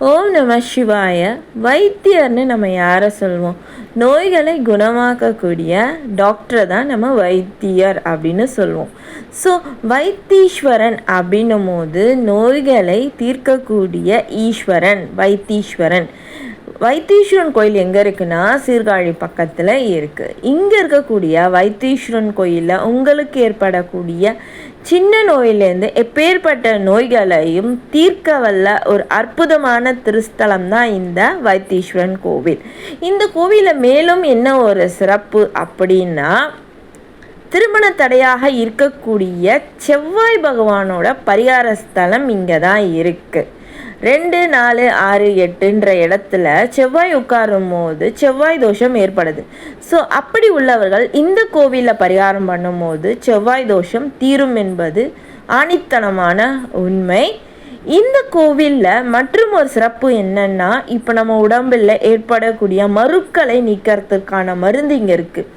ஓம் நம சிவாய. வைத்தியர்னு நம்ம யாரை சொல்லுவோம்? நோய்களை குணமாக்கக்கூடிய டாக்டரை தான் நம்ம வைத்தியர் அப்படின்னு சொல்லுவோம். ஸோ வைத்தீஸ்வரன் அப்படின்னும் போது நோய்களை தீர்க்கக்கூடிய ஈஸ்வரன் வைத்தீஸ்வரன். வைத்தீஸ்வரன் கோயில் எங்கே இருக்குன்னா சீர்காழி பக்கத்தில் இருக்குது. இங்கே இருக்கக்கூடிய வைத்தீஸ்வரன் கோயிலில் உங்களுக்கு ஏற்படக்கூடிய சின்ன நோயிலேருந்து எப்பேற்பட்ட நோய்களையும் தீர்க்க வல்ல ஒரு அற்புதமான திருஸ்தலம் தான் இந்த வைத்தீஸ்வரன் கோவில். இந்த கோவிலில் மேலும் என்ன ஒரு சிறப்பு அப்படின்னா, திருமண தடையாக இருக்கக்கூடிய செவ்வாய் பகவானோட பரிகார ஸ்தலம் இங்கே தான் இருக்குது. 2, 4, 6, 8ன்ற இடத்துல செவ்வாய் உட்காரும் போது செவ்வாய் தோஷம் ஏற்படுது. ஸோ அப்படி உள்ளவர்கள் இந்த கோவிலில் பரிகாரம் பண்ணும்போது செவ்வாய் தோஷம் தீரும் என்பது ஆணித்தனமான உண்மை. இந்த கோவிலில் மற்றும் ஒரு சிறப்பு என்னன்னா, இப்போ நம்ம உடம்பில் ஏற்படக்கூடிய மருக்களை நீக்கிறதுக்கான மருந்து இங்கே இருக்குது.